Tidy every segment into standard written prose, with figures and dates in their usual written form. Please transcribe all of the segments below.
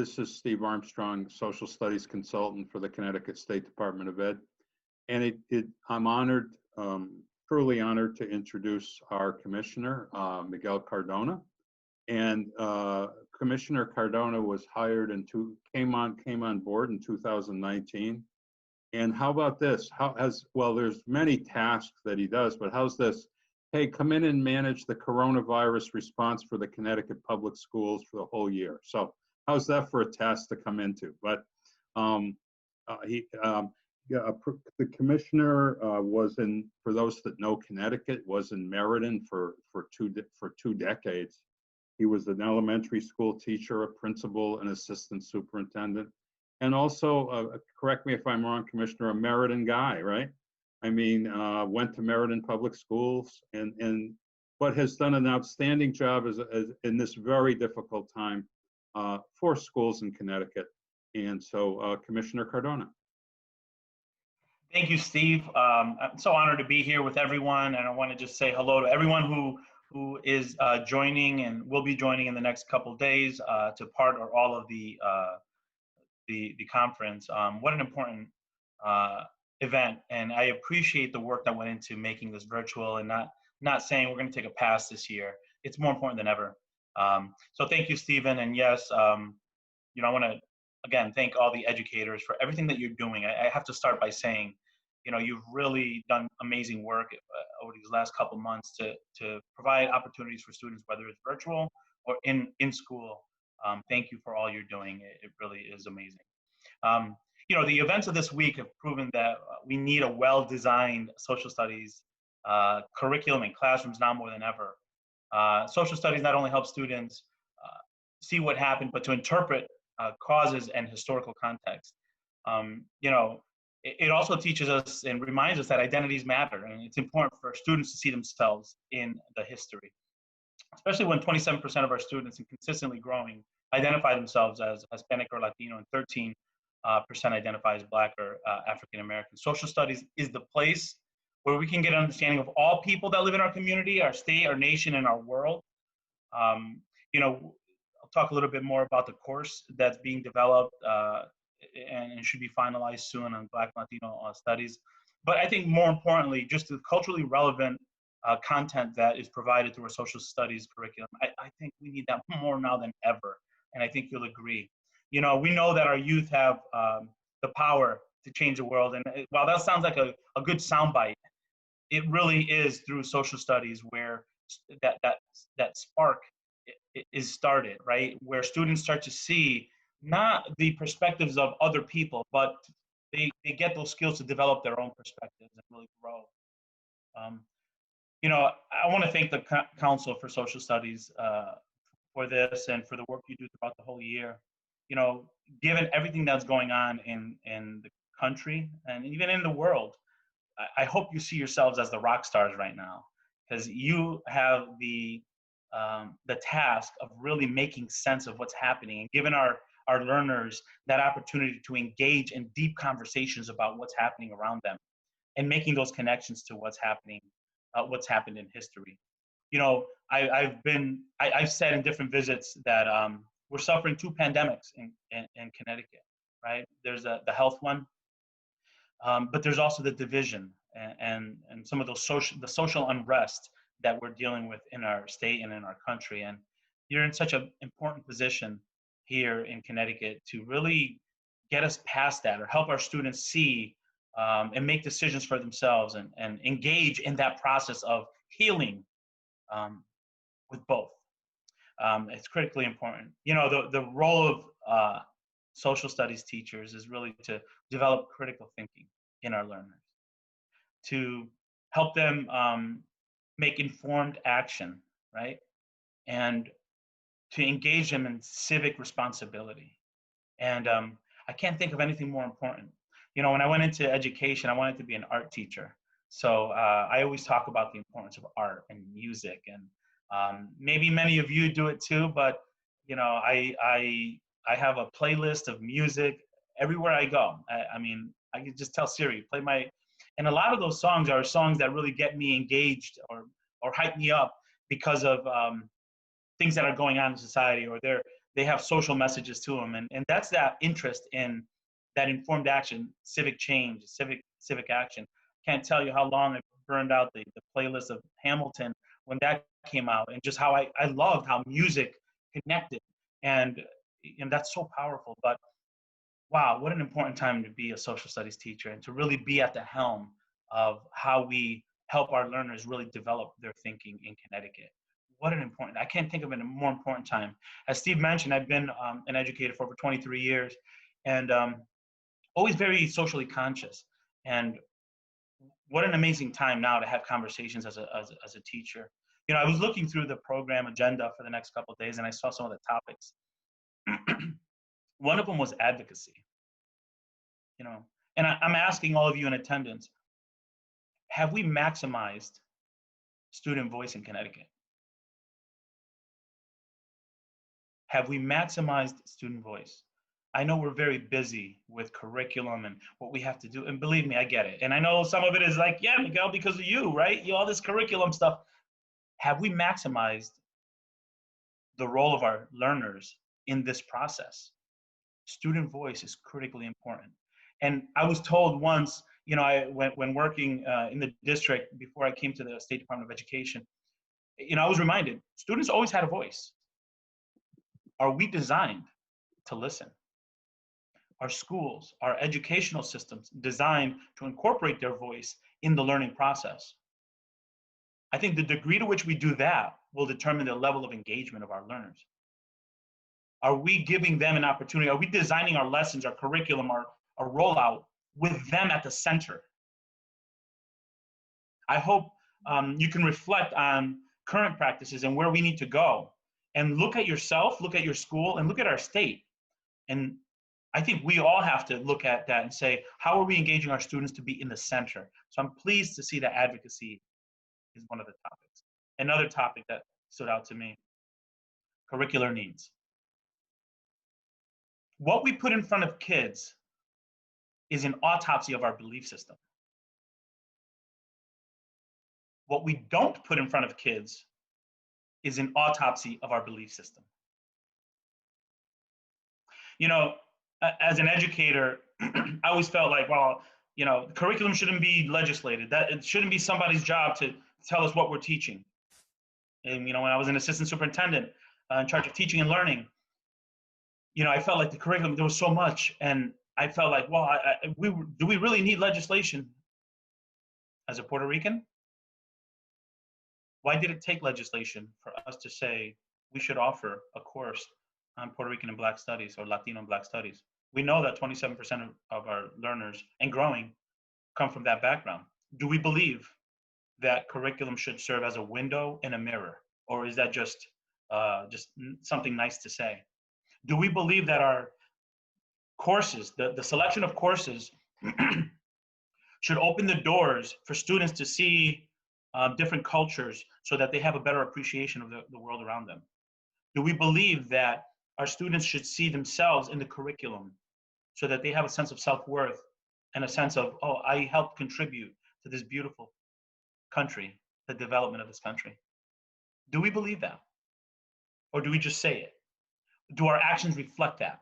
This is Steve Armstrong, Social Studies Consultant for the Connecticut State Department of Ed. And I'm honored, truly honored to introduce our Commissioner, Miguel Cardona. And Commissioner Cardona was hired came on board in 2019. And how about this? Well, there's many tasks that he does, but how's this? Hey, come in and manage the coronavirus response for the Connecticut public schools for the whole year. So how's that for a task to come into? But the commissioner for those that know Connecticut, was in Meriden for two decades. He was an elementary school teacher, a principal, an assistant superintendent, and also, correct me if I'm wrong, Commissioner, a Meriden guy, right? I mean, went to Meriden Public Schools but has done an outstanding job in this very difficult time for schools in Connecticut. And so, Commissioner Cardona. Thank you, Steve. I'm so honored to be here with everyone, and I want to just say hello to everyone who is joining and will be joining in the next couple of days to part or all of the conference. What an important event, and I appreciate the work that went into making this virtual and not saying we're going to take a pass this year. It's more important than ever. So thank you, Stephen, and yes, I want to again thank all the educators for everything that you're doing. I have to start by saying, you've really done amazing work over these last couple months to provide opportunities for students, whether it's virtual or in school. Thank you for all you're doing. It really is amazing. The events of this week have proven that we need a well-designed social studies curriculum in classrooms now more than ever. Social studies not only help students see what happened, but to interpret causes and historical context. It also teaches us and reminds us that identities matter, and it's important for students to see themselves in the history, especially when 27% of our students, and consistently growing, identify themselves as Hispanic or Latino, and 13% identify as Black or African American. Social studies is the place where we can get an understanding of all people that live in our community, our state, our nation, and our world. I'll talk a little bit more about the course that's being developed and should be finalized soon on Black Latino studies. But I think more importantly, just the culturally relevant content that is provided through our social studies curriculum. I think we need that more now than ever, and I think you'll agree. We know that our youth have the power to change the world, and while that sounds like a good soundbite, it really is through social studies where that spark is started, right? Where students start to see not the perspectives of other people, but they get those skills to develop their own perspectives and really grow. I want to thank the Council for Social Studies for this and for the work you do throughout the whole year. Given everything that's going on in the country and even in the world, I hope you see yourselves as the rock stars right now, because you have the task of really making sense of what's happening and giving our learners that opportunity to engage in deep conversations about what's happening around them and making those connections to what's happening, what's happened in history. I've said in different visits that we're suffering two pandemics in Connecticut, right? There's the health one, but there's also the division and some of those social unrest that we're dealing with in our state and in our country. And you're in such an important position here in Connecticut to really get us past that, or help our students see and make decisions for themselves and engage in that process of healing with both. It's critically important. The role of social studies teachers is really to develop critical thinking in our learners, to help them make informed action, right? And to engage them in civic responsibility. And I can't think of anything more important. When I went into education, I wanted to be an art teacher. So I always talk about the importance of art and music, and maybe many of you do it too, but I have a playlist of music everywhere I go. I mean, I can just tell Siri, and a lot of those songs are songs that really get me engaged or hype me up because of things that are going on in society, or they have social messages to them. And that's that interest in that informed action, civic change, civic action. Can't tell you how long I burned out the playlist of Hamilton when that came out, and just how I loved how music connected. And that's so powerful. But wow, what an important time to be a social studies teacher and to really be at the helm of how we help our learners really develop their thinking in Connecticut. What an important, I can't think of a more important time. As Steve mentioned, I've been an educator for over 23 years and always very socially conscious. And what an amazing time now to have conversations as a teacher. You know, I was looking through the program agenda for the next couple of days and I saw some of the topics. One of them was advocacy, you know, and I'm asking all of you in attendance, have we maximized student voice in Connecticut? Have we maximized student voice? I know we're very busy with curriculum and what we have to do. And believe me, I get it. And I know some of it is like, yeah, Miguel, because of you, right? You all this curriculum stuff. Have we maximized the role of our learners in this process? Student voice is critically important. And I was told once, you know, when working in the district before I came to the State Department of Education, you know, I was reminded, students always had a voice. Are we designed to listen? Our schools, our educational systems designed to incorporate their voice in the learning process? I think the degree to which we do that will determine the level of engagement of our learners. Are we giving them an opportunity? Are we designing our lessons, our curriculum, our rollout with them at the center? I hope you can reflect on current practices and where we need to go and look at yourself, look at your school, and look at our state. And I think we all have to look at that and say, how are we engaging our students to be in the center? So I'm pleased to see that advocacy is one of the topics. Another topic that stood out to me, curricular needs. What we put in front of kids is an autopsy of our belief system. What we don't put in front of kids is an autopsy of our belief system. You know, as an educator, I always felt like, well, you know, the curriculum shouldn't be legislated. That it shouldn't be somebody's job to tell us what we're teaching. And, you know, when I was an assistant superintendent in charge of teaching and learning, you know, I felt like the curriculum, there was so much. And I felt like, well, do we really need legislation? As a Puerto Rican, why did it take legislation for us to say we should offer a course on Puerto Rican and Black studies or Latino and Black studies? We know that 27% of our learners, and growing, come from that background. Do we believe that curriculum should serve as a window and a mirror? Or is that just something nice to say? Do we believe that our courses, the selection of courses should open the doors for students to see different cultures so that they have a better appreciation of the world around them? Do we believe that our students should see themselves in the curriculum so that they have a sense of self-worth and a sense of, oh, I helped contribute to this beautiful country, the development of this country? Do we believe that? Or do we just say it? Do our actions reflect that?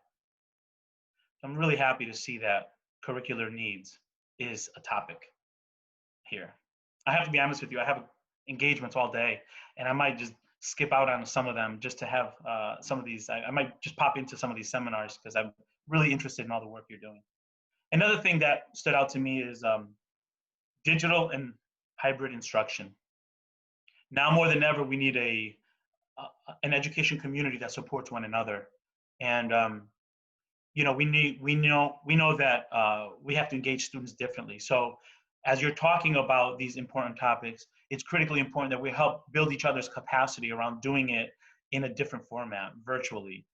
I'm really happy to see that curricular needs is a topic here. I have to be honest with you, I have engagements all day, and I might just skip out on some of them just to have some of these. I might just pop into some of these seminars because I'm really interested in all the work you're doing. Another thing that stood out to me is digital and hybrid instruction. Now more than ever, we need an education community that supports one another. And you know, we know that we have to engage students differently. So as you're talking about these important topics, it's critically important that we help build each other's capacity around doing it in a different format, virtually,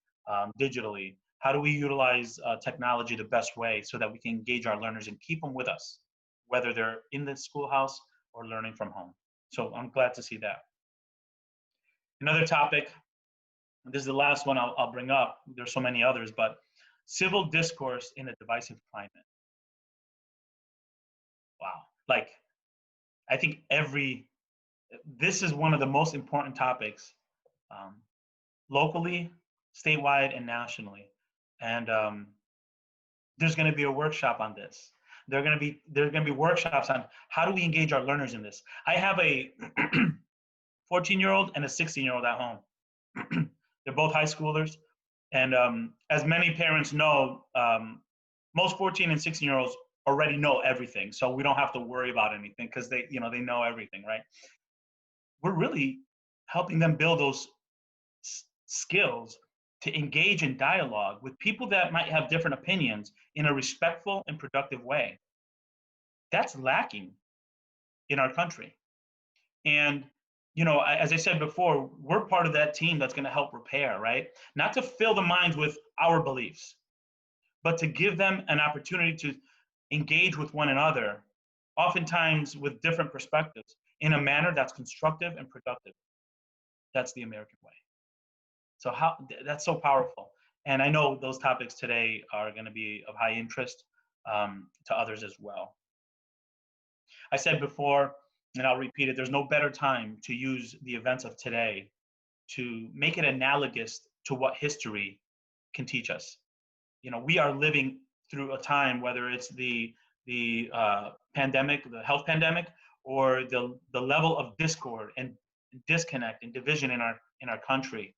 digitally. How do we utilize technology the best way so that we can engage our learners and keep them with us, whether they're in the schoolhouse or learning from home? So I'm glad to see that. Another topic, this is the last one I'll bring up. There's so many others, but civil discourse in a divisive climate. Wow. Like, I think this is one of the most important topics locally, statewide and nationally. And there's going to be a workshop on this. There're going to be workshops on how do we engage our learners in this. I have a 14-year-old and a 16-year-old at home. They're both high schoolers. And as many parents know, most 14 and 16-year-olds already know everything. So we don't have to worry about anything because they know everything, right? We're really helping them build those skills to engage in dialogue with people that might have different opinions in a respectful and productive way. That's lacking in our country. And, as I said before, we're part of that team that's going to help repair, right? Not to fill the minds with our beliefs, but to give them an opportunity to engage with one another, oftentimes with different perspectives, in a manner that's constructive and productive. That's the American way. So that's so powerful. And I know those topics today are going to be of high interest to others as well. I said before, and I'll repeat it, there's no better time to use the events of today to make it analogous to what history can teach us. We are living through a time, whether it's the pandemic, the health pandemic, or the level of discord and disconnect and division in our country.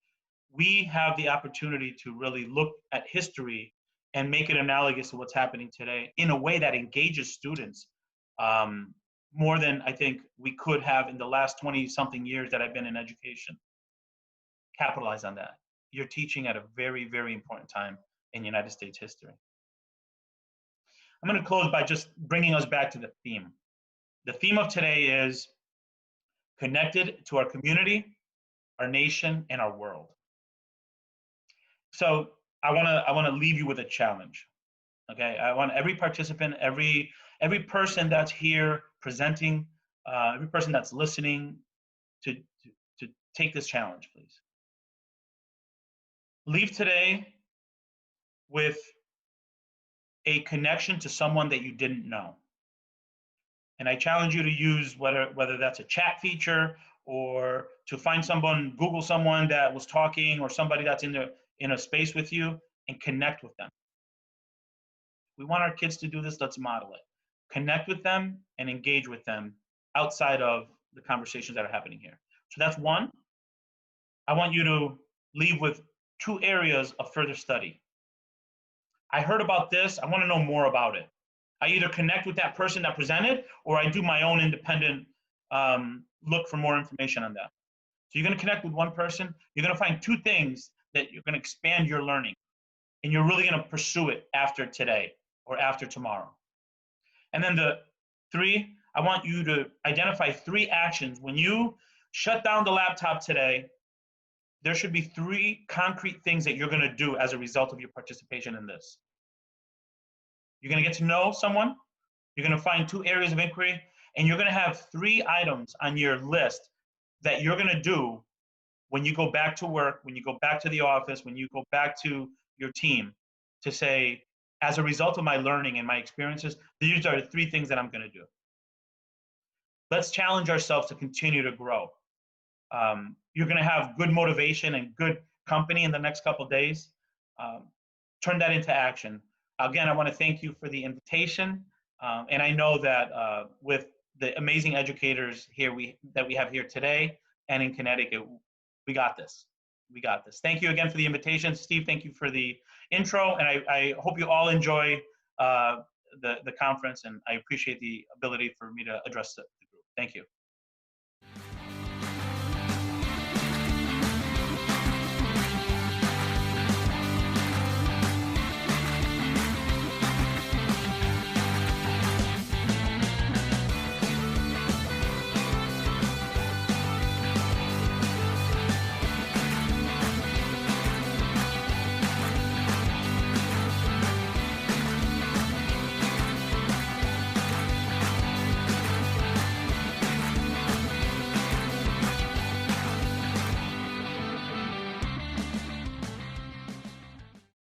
We have the opportunity to really look at history and make it analogous to what's happening today in a way that engages students more than I think we could have in the last 20-something years that I've been in education. Capitalize on that. You're teaching at a very, very important time in United States history. I'm going to close by just bringing us back to the theme. The theme of today is connected to our community, our nation, and our world. So I want to leave you with a challenge. Okay, I want every participant, every person that's here presenting, every person that's listening, to take this challenge, please. Leave today with a connection to someone that you didn't know. And I challenge you to use whether that's a chat feature or to find someone, Google someone that was talking or somebody that's in a space with you and connect with them. We want our kids to do this, let's model it. Connect with them and engage with them outside of the conversations that are happening here. So that's one. I want you to leave with 2 areas of further study. I heard about this, I want to know more about it. I either connect with that person that presented or I do my own independent look for more information on that. So you're going to connect with one person, you're going to find 2 things that you're going to expand your learning, and you're really going to pursue it after today or after tomorrow. And then the 3, I want you to identify 3 actions. When you shut down the laptop today, there should be 3 concrete things that you're going to do as a result of your participation in this. You're going to get to know someone, you're going to find 2 areas of inquiry, and you're going to have 3 items on your list that you're going to do when you go back to work, when you go back to the office, when you go back to your team, to say, as a result of my learning and my experiences, these are the 3 things that I'm going to do. Let's challenge ourselves to continue to grow. You're going to have good motivation and good company in the next couple of days. Turn that into action. Again, I want to thank you for the invitation. And I know that with the amazing educators here that we have here today and in Connecticut, we got this. We got this. Thank you again for the invitation. Steve, thank you for the intro. And I hope you all enjoy the conference, and I appreciate the ability for me to address the group. Thank you.